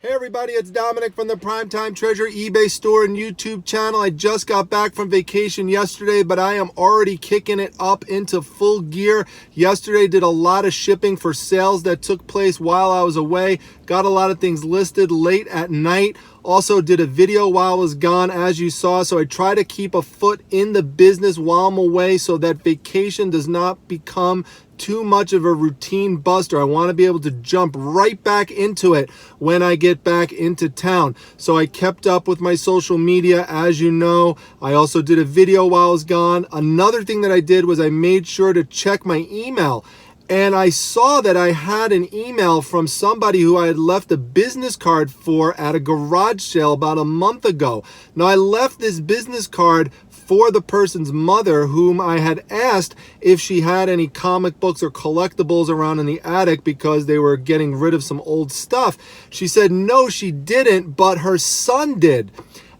Hey everybody, it's Dominic from the Primetime Treasure eBay store and YouTube channel. I just got back from vacation yesterday, but I am already kicking it up into full gear. Yesterday did a lot of shipping for sales that took place while I was away. Got a lot of things listed late at night. Also did a video while I was gone, as you saw. So I try to keep a foot in the business while I'm away so that vacation does not become too much of a routine buster. I want to be able to jump right back into it when I get back into town. So I kept up with my social media, as you know. I also did a video while I was gone. Another thing that I did was I made sure to check my email. And I saw that I had an email from somebody who I had left a business card for at a garage sale about a month ago. Now, I left this business card for the person's mother, whom I had asked if she had any comic books or collectibles around in the attic because they were getting rid of some old stuff. She said no, she didn't, but her son did.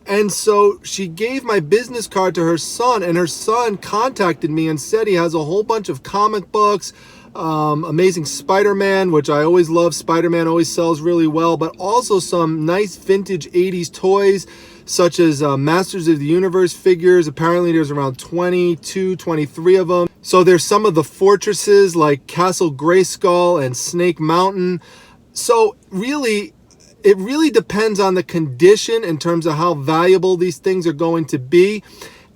And so she gave my business card to her son, and her son contacted me and said he has a whole bunch of comic books, Amazing Spider-Man, which I always love. Spider-Man always sells really well, but also some nice vintage 80s toys, such as Masters of the Universe figures. Apparently there's around 22, 23 of them. So there's some of the fortresses like Castle Grayskull and Snake Mountain. So really, it really depends on the condition in terms of how valuable these things are going to be.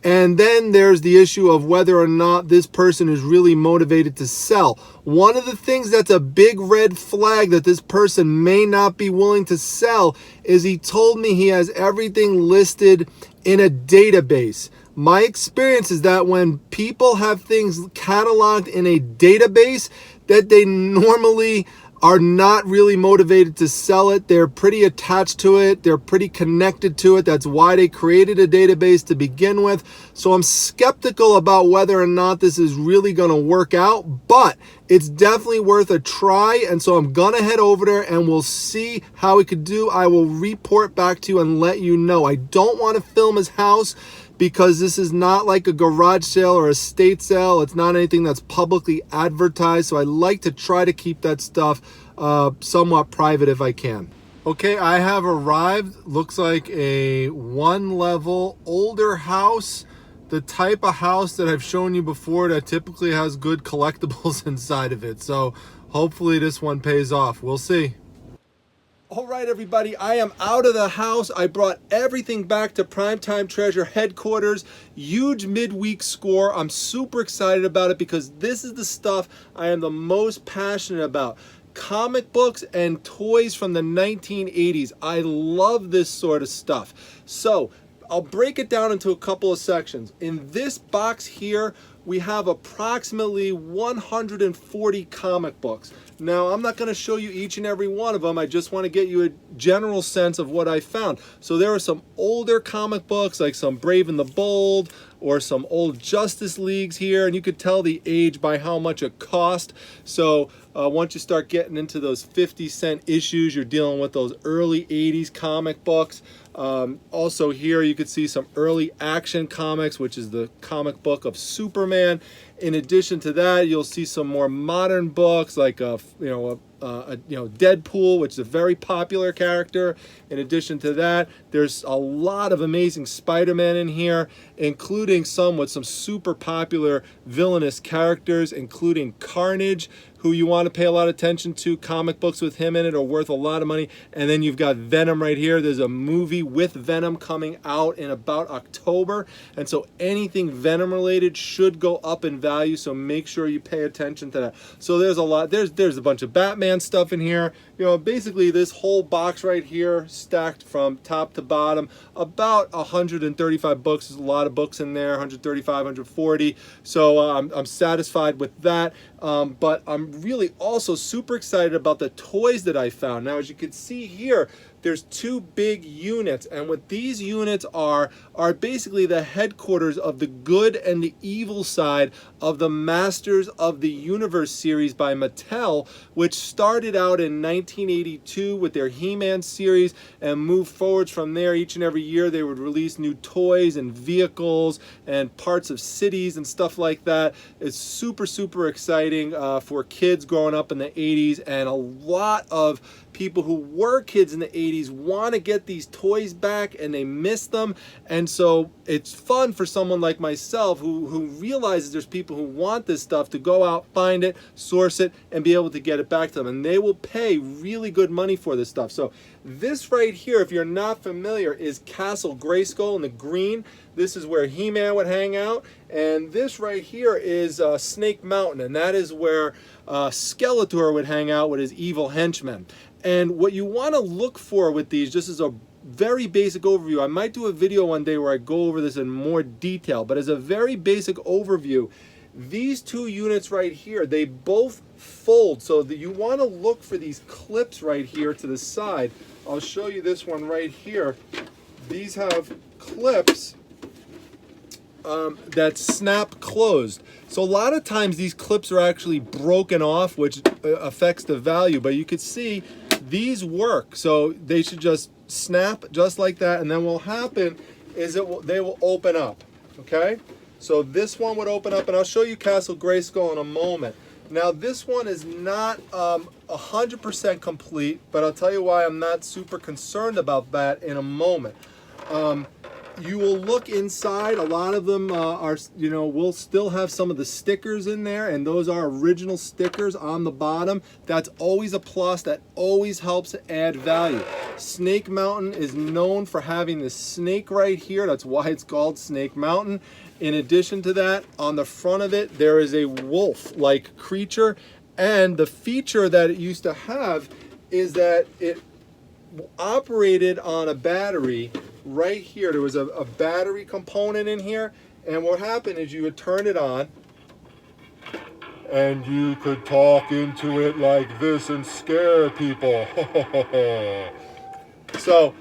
And then there's the issue of whether or not this person is really motivated to sell. One of the things that's a big red flag that this person may not be willing to sell is he told me he has everything listed in a database. My experience is that when people have things cataloged in a database, that they normally are not really motivated to sell it. They're pretty attached to it. They're pretty connected to it. That's why they created a database to begin with. So I'm skeptical about whether or not this is really going to work out, but it's definitely worth a try. And so I'm going to head over there and we'll see how we could do. I will report back to you and let you know. I don't want to film his house because this is not like a garage sale or a estate sale. It's not anything that's publicly advertised. So I like to try to keep that stuff somewhat private if I can. Okay, I have arrived. Looks like a one-level older house. The type of house that I've shown you before that typically has good collectibles inside of it. So hopefully this one pays off. We'll see. All right, everybody, I am out of the house. I brought everything back to Primetime Treasure headquarters. Huge midweek score. I'm super excited about it because this is the stuff I am the most passionate about. Comic books and toys from the 1980s. I love this sort of stuff. So I'll break it down into a couple of sections. In this box here, we have approximately 140 comic books. Now, I'm not going to show you each and every one of them. I just want to get you a general sense of what I found. So there are some older comic books, like some Brave and the Bold, or some old Justice Leagues here, and you could tell the age by how much it cost. So once you start getting into those 50-cent issues, you're dealing with those early 80s comic books. Also here you could see some early Action Comics, which is the comic book of Superman. In addition to that, you'll see some more modern books like Deadpool, which is a very popular character. In addition to that, there's a lot of Amazing Spider-Man in here, including some with some super popular villainous characters, including Carnage, who you want to pay a lot of attention to. Comic books with him in it are worth a lot of money. And then you've got Venom right here. There's a movie with Venom coming out in about October. And so anything Venom related should go up in value. So make sure you pay attention to that. So there's a lot. There's a bunch of Batman stuff in here. You know, basically this whole box right here stacked from top to bottom, about 135 books. There's a lot of books in there, 135, 140. So I'm satisfied with that. But I'm really also super excited about the toys that I found. Now, as you can see here, there's two big units, and what these units are basically the headquarters of the good and the evil side of the Masters of the Universe series by Mattel, which started out in 1982 with their He-Man series and moved forwards from there. Each and every year they would release new toys and vehicles and parts of cities and stuff like that. It's super, super exciting for kids growing up in the 80s, and a lot of people who were kids in the 80s want to get these toys back and they miss them. And so it's fun for someone like myself who realizes there's people who want this stuff to go out, find it, source it, and be able to get it back to them. And they will pay really good money for this stuff. So this right here, if you're not familiar, is Castle Grayskull in the green. This is where He-Man would hang out. And this right here is Snake Mountain, and that is where Skeletor would hang out with his evil henchmen. And what you want to look for with these, just as a very basic overview, I might do a video one day where I go over this in more detail, but as a very basic overview, these two units right here, they both fold, so that you want to look for these clips right here to the side. I'll show you this one right here. These have clips that snap closed. So a lot of times these clips are actually broken off, which affects the value, but you could see these work. So they should just snap just like that, and then what will happen is they will open up, okay? So this one would open up, and I'll show you Castle Grayskull in a moment. Now this one is not 100% complete, but I'll tell you why I'm not super concerned about that in a moment. You will look inside. A lot of them are, you know, will still have some of the stickers in there, and those are original stickers on the bottom. That's always a plus. That always helps add value. Snake Mountain is known for having this snake right here. That's why it's called Snake Mountain. In addition to that, on the front of it, there is a wolf-like creature, and the feature that it used to have is that it operated on a battery. Right here, there was a battery component in here, and what happened is you would turn it on, and you could talk into it like this and scare people. So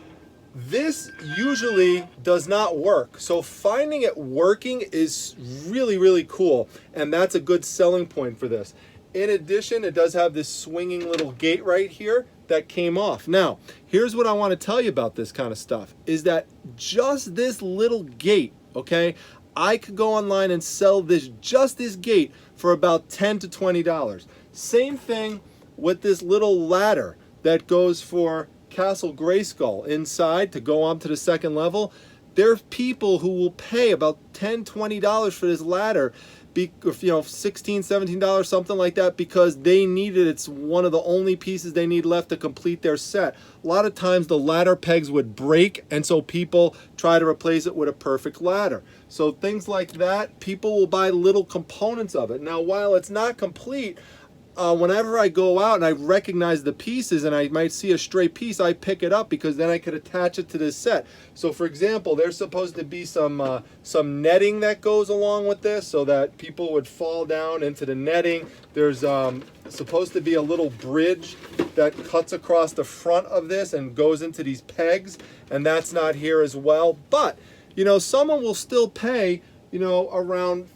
this usually does not work. So finding it working is really, really cool, and that's a good selling point for this. In addition, it does have this swinging little gate right here that came off. Now, here's what I want to tell you about this kind of stuff, is that just this little gate, okay, I could go online and sell this, just this gate, for about $10 to $20. Same thing with this little ladder that goes for Castle Grayskull inside to go on to the second level. There's people who will pay about $10, $20 for this ladder, you know, $16, $17, something like that, because they need it. It's one of the only pieces they need left to complete their set. A lot of times the ladder pegs would break, and so people try to replace it with a perfect ladder. So things like that, people will buy little components of it. Now, while it's not complete, whenever I go out and I recognize the pieces and I might see a stray piece, I pick it up because then I could attach it to this set. So for example, there's supposed to be some netting that goes along with this so that people would fall down into the netting. There's supposed to be a little bridge that cuts across the front of this and goes into these pegs, and that's not here as well. But, you know, someone will still pay, you know, around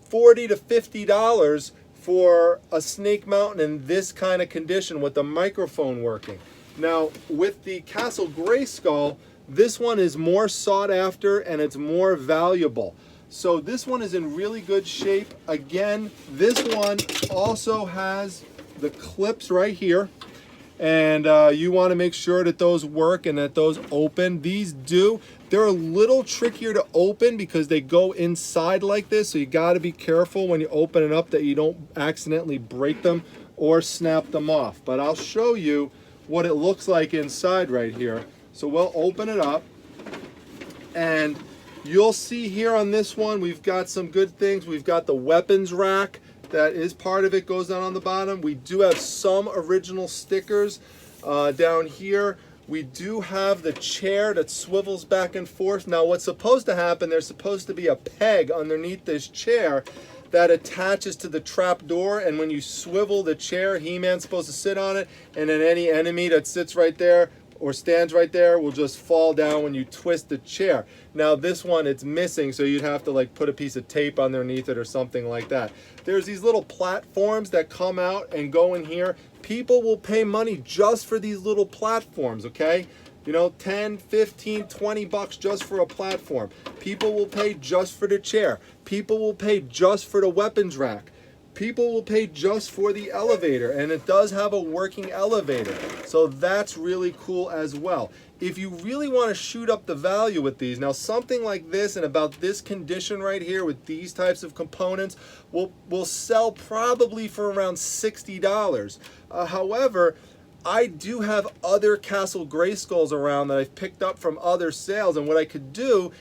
$40 to $50 for a Snake Mountain in this kind of condition with the microphone working. Now, with the Castle Grayskull, this one is more sought after and it's more valuable. So this one is in really good shape. Again, this one also has the clips right here, and you want to make sure that those work and that those open. These do. They're a little trickier to open because they go inside like this, so you got to be careful when you open it up that you don't accidentally break them or snap them off. But I'll show you what it looks like inside right here. So we'll open it up, and you'll see here on this one we've got some good things. We've got the weapons rack that is part of it, goes down on the bottom. We do have some original stickers down here. We do have the chair that swivels back and forth. Now what's supposed to happen, there's supposed to be a peg underneath this chair that attaches to the trap door, and when you swivel the chair, He-Man's supposed to sit on it, and then any enemy that sits right there or stands right there will just fall down when you twist the chair. Now this one, it's missing, so you'd have to like put a piece of tape underneath it or something like that. There's these little platforms that come out and go in here. People will pay money just for these little platforms, okay? You know, 10, 15, 20 bucks just for a platform. People will pay just for the chair. People will pay just for the weapons rack. people will pay just for the elevator, and it does have a working elevator. So that's really cool as well. If you really want to shoot up the value with these, now something like this and about this condition right here with these types of components will sell probably for around $60. However, I do have other Castle Grayskulls around that I've picked up from other sales, and what I could do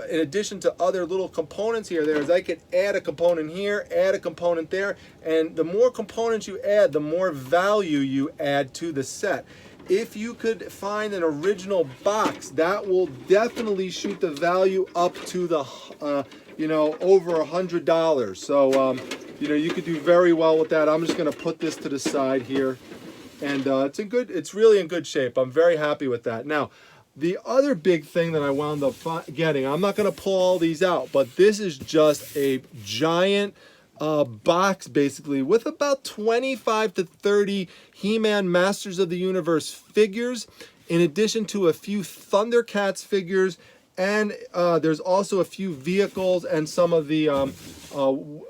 in addition to other little components here there is I could add a component here, add a component there, and the more components you add, the more value you add to the set. If you could find an original box, that will definitely shoot the value up to the you know, over $100. So you know, you could do very well with that. I'm just going to put this to the side here, and it's really in good shape. I'm very happy with that. Now, the other big thing that I wound up getting, I'm not going to pull all these out, but this is just a giant box basically with about 25 to 30 He-Man Masters of the Universe figures, in addition to a few Thundercats figures, and there's also a few vehicles and some of the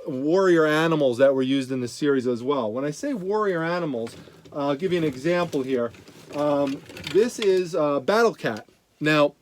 warrior animals that were used in the series as well. When I say warrior animals, I'll give you an example here. This is Battle Cat. Now,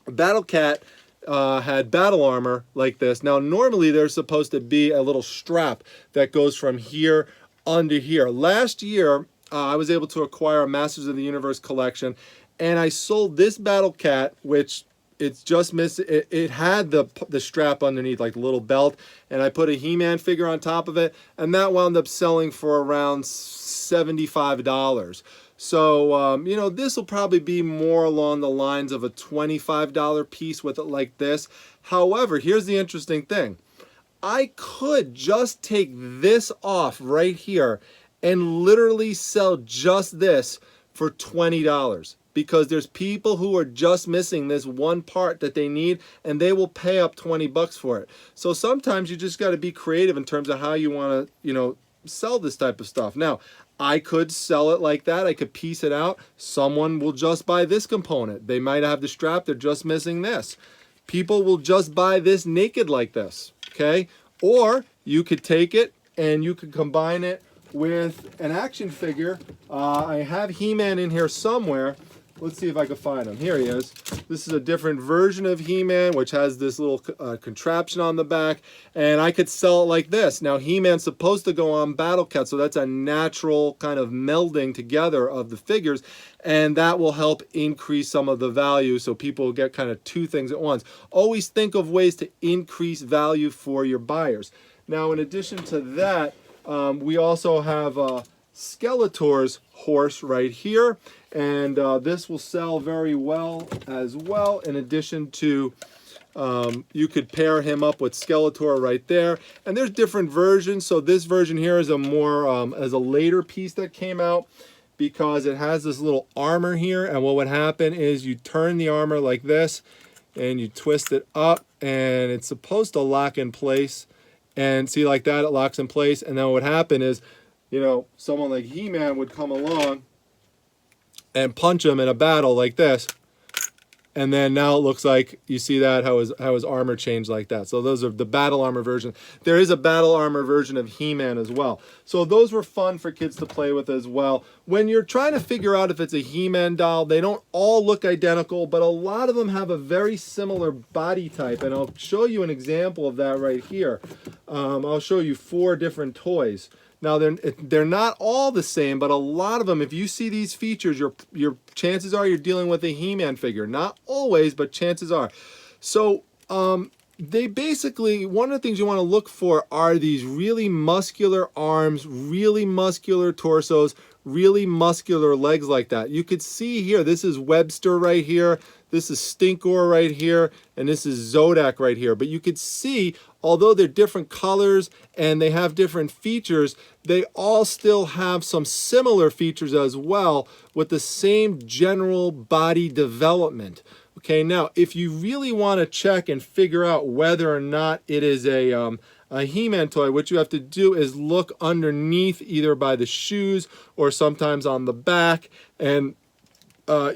Battle Cat had battle armor like this. Now, normally there's supposed to be a little strap that goes from here under here. Last year, I was able to acquire a Masters of the Universe collection, and I sold this Battle Cat, which it's just missing. It had the strap underneath, like the little belt, and I put a He-Man figure on top of it, and that wound up selling for around $75. So, you know, this will probably be more along the lines of a $25 piece with it like this. However, here's the interesting thing. I could just take this off right here and literally sell just this for $20, because there's people who are just missing this one part that they need, and they will pay up 20 bucks for it. So sometimes you just got to be creative in terms of how you want to, you know, sell this type of stuff. Now, I could sell it like that. I could piece it out. Someone will just buy this component. They might have the strap. They're just missing this. People will just buy this naked like this, okay? Or you could take it and you could combine it with an action figure. I have He-Man in here somewhere. Let's see if I can find him. Here he is. This is a different version of He-Man, which has this little contraption on the back, and I could sell it like this. Now, He-Man's supposed to go on Battle Cat, so that's a natural kind of melding together of the figures, and that will help increase some of the value, so people will get kind of two things at once. Always think of ways to increase value for your buyers. Now, in addition to that, we also have Skeletor's horse right here, and this will sell very well as well. In addition to, you could pair him up with Skeletor right there, and there's different versions. So this version here is a more as a later piece that came out, because it has this little armor here, and what would happen is you turn the armor like this and you twist it up, and it's supposed to lock in place, and see, like that, it locks in place. And then what would happen is, you know, someone like He-Man would come along and punch him in a battle like this, and then now it looks like, you see that, how his armor changed like that. So those are the battle armor version. There is a battle armor version of He-Man as well. So those were fun for kids to play with as well. When you're trying to figure out if it's a He-Man doll, they don't all look identical, but a lot of them have a very similar body type, and I'll show you an example of that right here. I'll show you 4 different toys. Now, they're not all the same, but a lot of them, if you see these features, your chances are you're dealing with a He-Man figure. Not always, but chances are. So they basically, one of the things you want to look for are these really muscular arms, really muscular torsos, really muscular legs like that. You could see here, this is Webster right here, this is Stinkor right here, and this is Zodak right here. But you could see, although they're different colors and they have different features, they all still have some similar features as well, with the same general body development. Okay, now if you really want to check and figure out whether or not it is a He-Man toy, what you have to do is look underneath, either by the shoes or sometimes on the back, and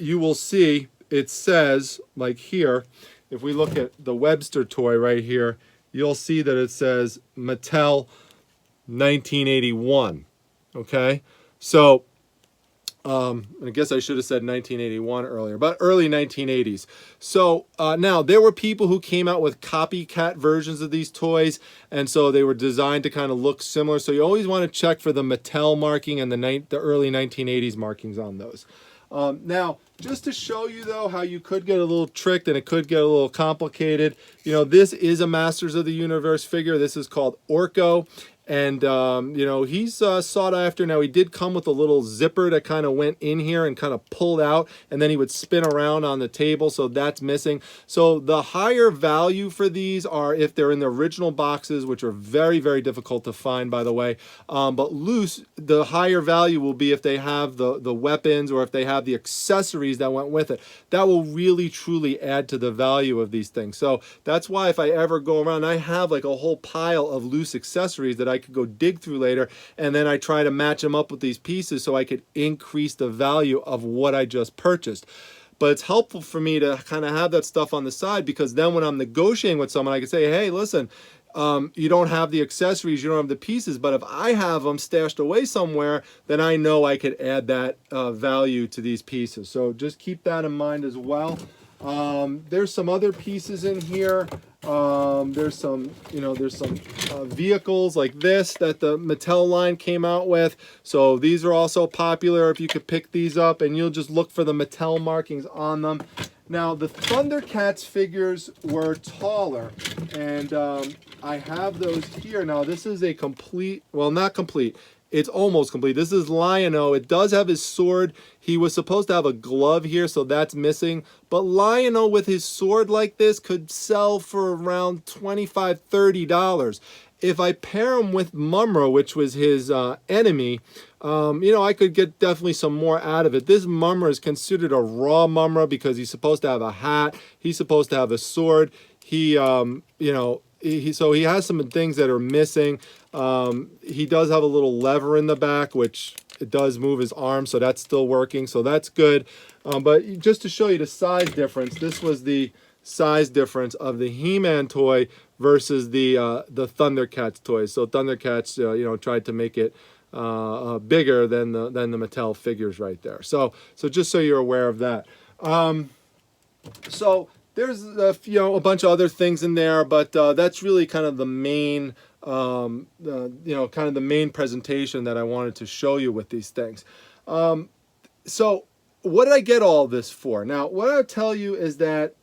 you will see it says, like here, if we look at the Webster toy right here, you'll see that it says Mattel 1981. Okay, so I guess I should have said 1981 earlier, but early 1980s. So now there were people who came out with copycat versions of these toys, and so they were designed to kind of look similar. So you always want to check for the Mattel marking and the early 1980s markings on those. Now, just to show you though how you could get a little tricked and it could get a little complicated, you know, this is a Masters of the Universe figure. This is called Orko. And, you know, he's sought after. Now, he did come with a little zipper that kind of went in here and kind of pulled out, and then he would spin around on the table, so that's missing. So the higher value for these are if they're in the original boxes, which are very, very difficult to find, by the way. But loose, the higher value will be if they have the weapons or if they have the accessories that went with it. That will really, truly add to the value of these things. So that's why if I ever go around, I have like a whole pile of loose accessories that I could go dig through later, and then I try to match them up with these pieces so I could increase the value of what I just purchased. But it's helpful for me to kind of have that stuff on the side, because then when I'm negotiating with someone, I can say, hey, listen, you don't have the accessories, you don't have the pieces, but if I have them stashed away somewhere, then I know I could add that value to these pieces. So just keep that in mind as well. There's some other pieces in here. There's some, you know, there's some vehicles like this that the Mattel line came out with. So these are also popular if you could pick these up, and you'll just look for the Mattel markings on them. Now, the Thundercats figures were taller, and I have those here. Now, this is a complete, well, not complete. It's almost complete. This is Lion-O. It does have his sword. He was supposed to have a glove here, so that's missing. But Lion-O with his sword like this could sell for around $25, $30. If I pair him with Mumra, which was his enemy, you know, I could get definitely some more out of it. This Mumra is considered a raw Mumra because he's supposed to have a hat. He's supposed to have a sword. He, you know, so he has some things that are missing. He does have a little lever in the back, which it does move his arm, so that's still working, so that's good. But just to show you the size difference, this was the size difference of the He-Man toy versus the Thundercats toy. So Thundercats, you know, tried to make it bigger than the Mattel figures right there. So just so you're aware of that. So there's you know, a bunch of other things in there, but that's really kind of the main you know, kind of the main presentation that I wanted to show you with these things. So what did I get all this for? Now, what I'll tell you is that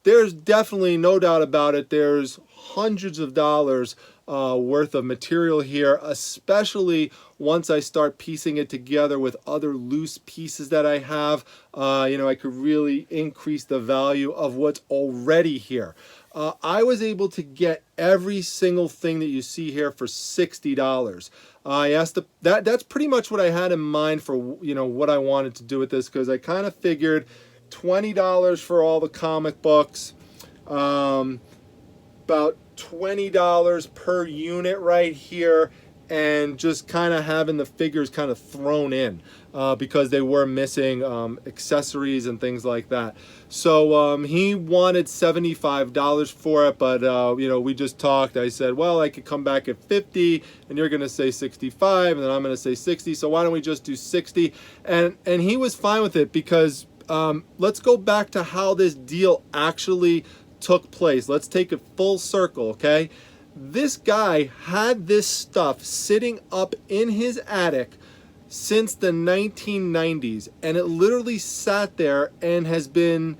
there's definitely no doubt about it. There's hundreds of dollars worth of material here, especially once I start piecing it together with other loose pieces that I have. You know, I could really increase the value of what's already here. I was able to get every single thing that you see here for $60. I asked that's pretty much what I had in mind for, you know, what I wanted to do with this, because I kind of figured $20 for all the comic books, about $20 per unit right here, and just kind of having the figures kind of thrown in because they were missing accessories and things like that. So he wanted $75 for it, but you know, we just talked. I said, well, I could come back at 50, and you're gonna say 65, and then I'm gonna say 60. So why don't we just do 60? And he was fine with it, because let's go back to how this deal actually took place. Let's take it full circle, okay? This guy had this stuff sitting up in his attic since the 1990s, and it literally sat there and has been,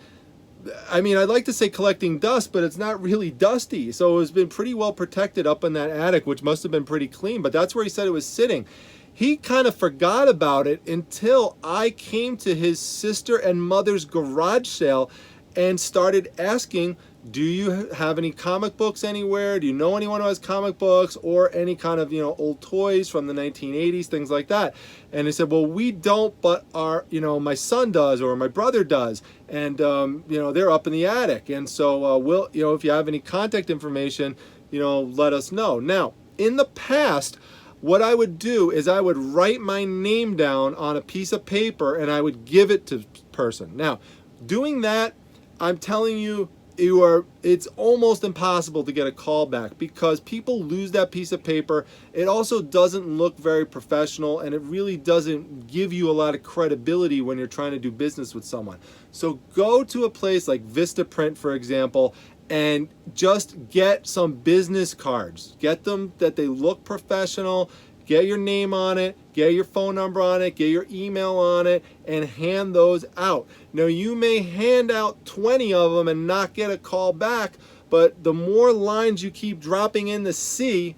I mean, I'd like to say collecting dust, but it's not really dusty. So it's been pretty well protected up in that attic, which must have been pretty clean, but that's where he said it was sitting. He kind of forgot about it until I came to his sister and mother's garage sale and started asking, do you have any comic books anywhere? Do you know anyone who has comic books or any kind of, you know, old toys from the 1980s, things like that? And they said, well, we don't, but our, you know, my son does, or my brother does. And, you know, they're up in the attic. And so we'll, you know, if you have any contact information, you know, let us know. Now, in the past, what I would do is I would write my name down on a piece of paper and I would give it to the person. Now, doing that, I'm telling you, it's almost impossible to get a call back because people lose that piece of paper. It also doesn't look very professional, and it really doesn't give you a lot of credibility when you're trying to do business with someone. So go to a place like Vistaprint, for example, and just get some business cards. Get them that they look professional. Get your name on it, get your phone number on it, get your email on it, and hand those out. Now, you may hand out 20 of them and not get a call back, but the more lines you keep dropping in the sea,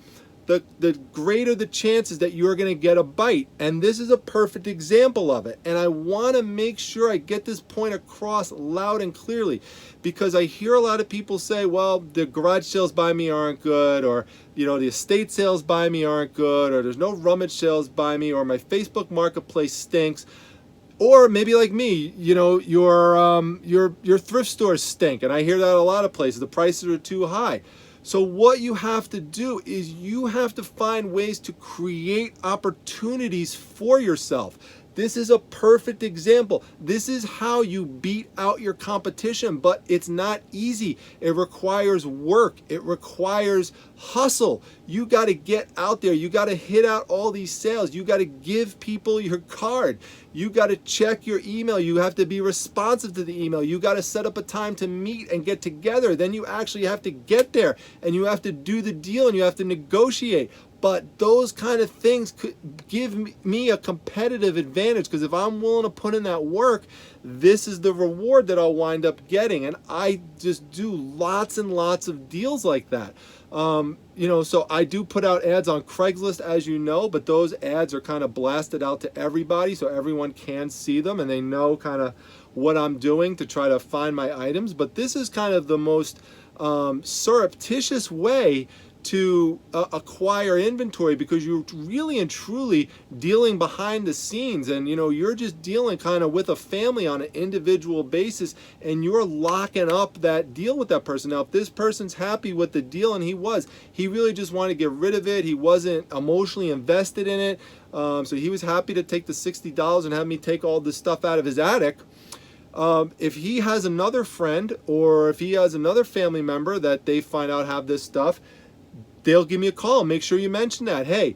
the greater the chances that you're going to get a bite. And this is a perfect example of it. And I want to make sure I get this point across loud and clearly, because I hear a lot of people say, well, the garage sales by me aren't good, or the estate sales by me aren't good, or there's no rummage sales by me, or my Facebook marketplace stinks. Or maybe like me, your thrift stores stink. And I hear that a lot of places. The prices are too high. So what you have to do is you have to find ways to create opportunities for yourself. This is a perfect example. This is how you beat out your competition, but it's not easy. It requires work. It requires hustle. You got to get out there. You got to hit out all these sales. You got to give people your card. You got to check your email. You have to be responsive to the email. You got to set up a time to meet and get together. Then you actually have to get there, and you have to do the deal, and you have to negotiate. But those kind of things could give me a competitive advantage, because if I'm willing to put in that work, this is the reward that I'll wind up getting. And I just do lots and lots of deals like that. So I do put out ads on Craigslist, as you know, but those ads are kind of blasted out to everybody so everyone can see them and they know kind of what I'm doing to try to find my items. But this is kind of the most surreptitious way to acquire inventory, because you're really and truly dealing behind the scenes, and you're just dealing kind of with a family on an individual basis, and you're locking up that deal with that person. Now, if this person's happy with the deal, and he really just wanted to get rid of it, he wasn't emotionally invested in it, so he was happy to take the $60 and have me take all this stuff out of his attic. If he has another friend, or if he has another family member that they find out have this stuff, they'll give me a call. Make sure you mention that. Hey,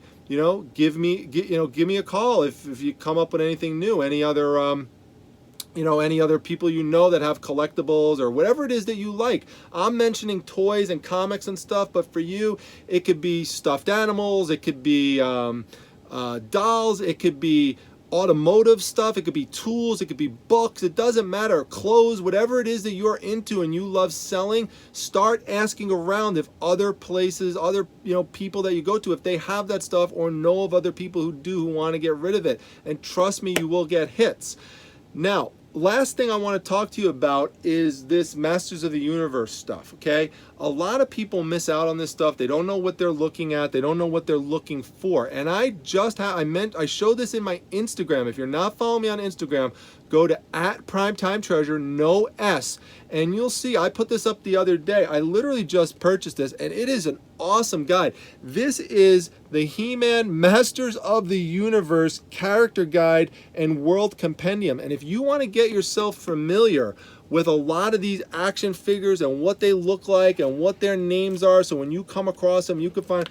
give me a call if you come up with anything new. Any other any other people that have collectibles or whatever it is that you like. I'm mentioning toys and comics and stuff, but for you, it could be stuffed animals, it could be dolls, it could be automotive stuff, it could be tools, it could be books, it doesn't matter, clothes, whatever it is that you're into and you love selling. Start asking around if other places, other people that you go to, if they have that stuff or know of other people who do, who want to get rid of it. And trust me, you will get hits. Now, last thing I want to talk to you about is this Masters of the Universe stuff, okay? A lot of people miss out on this stuff. They don't know what they're looking at. They don't know what they're looking for. And I showed this in my Instagram. If you're not following me on Instagram, go to @PrimetimeTreasure, no S, and you'll see I put this up the other day. I literally just purchased this, and it is an awesome guide. This is the He-Man Masters of the Universe Character Guide and World Compendium. And if you want to get yourself familiar with a lot of these action figures and what they look like and what their names are, so when you come across them, you can find,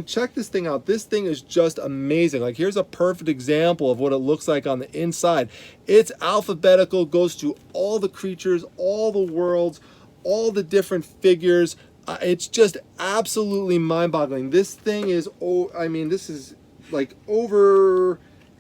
check this thing out. This thing is just amazing. Like, here's a perfect example of what it looks like on the inside. It's alphabetical, goes through all the creatures, all the worlds, all the different figures. It's just absolutely mind-boggling. This thing is, this is like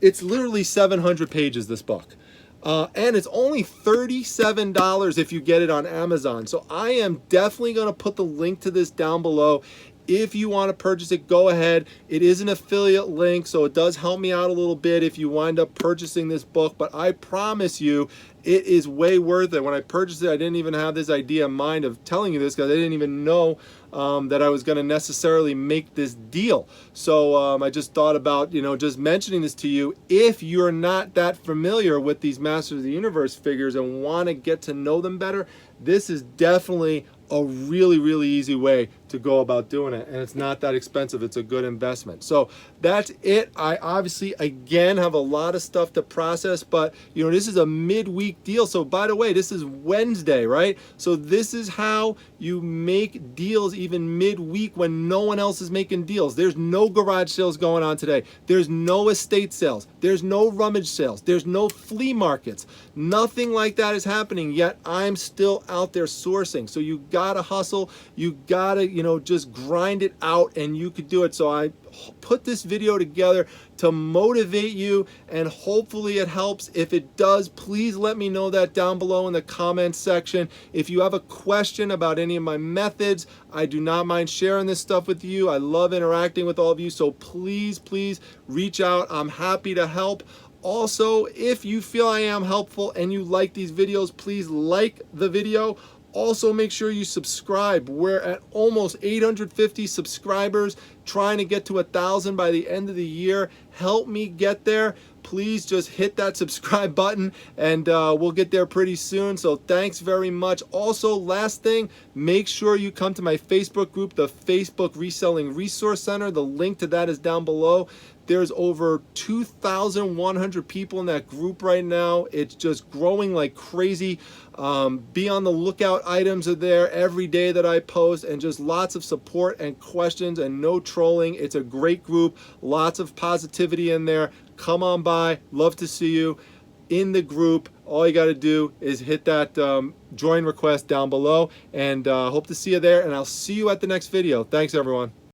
it's literally 700 pages, this book. And it's only $37 if you get it on Amazon. So I am definitely going to put the link to this down below. If you want to purchase it, go ahead. It is an affiliate link, so it does help me out a little bit if you wind up purchasing this book. But I promise you, it is way worth it. When I purchased it, I didn't even have this idea in mind of telling you this, because I didn't even know that I was going to necessarily make this deal. So I just thought about, just mentioning this to you. If you're not that familiar with these Masters of the Universe figures and want to get to know them better, this is definitely a really, really easy way to go about doing it, and it's not that expensive. It's a good investment. So that's it. I obviously again have a lot of stuff to process, but this is a midweek deal. So by the way, this is Wednesday, right? So this is how you make deals even midweek when no one else is making deals. There's no garage sales going on today. There's no estate sales. There's no rummage sales. There's no flea markets. Nothing like that is happening, yet I'm still out there sourcing. So you gotta hustle. You gotta, just grind it out, and you could do it. So I put this video together to motivate you, and hopefully it helps. If it does, please let me know that down below in the comments section. If you have a question about any of my methods, I do not mind sharing this stuff with you. I love interacting with all of you, so please reach out. I'm happy to help. Also, if you feel I am helpful and you like these videos, please like the video. Also, make sure you subscribe. We're at almost 850 subscribers, trying to get to 1,000 by the end of the year. Help me get there. Please just hit that subscribe button, and we'll get there pretty soon. So thanks very much. Also, last thing, make sure you come to my Facebook group, the Facebook Reselling Resource Center. The link to that is down below. There's over 2,100 people in that group right now. It's just growing like crazy. Be on the lookout. Items are there every day that I post, and just lots of support and questions and no trolling. It's a great group. Lots of positivity in there. Come on by. Love to see you in the group. All you got to do is hit that join request down below, and hope to see you there, and I'll see you at the next video. Thanks, everyone.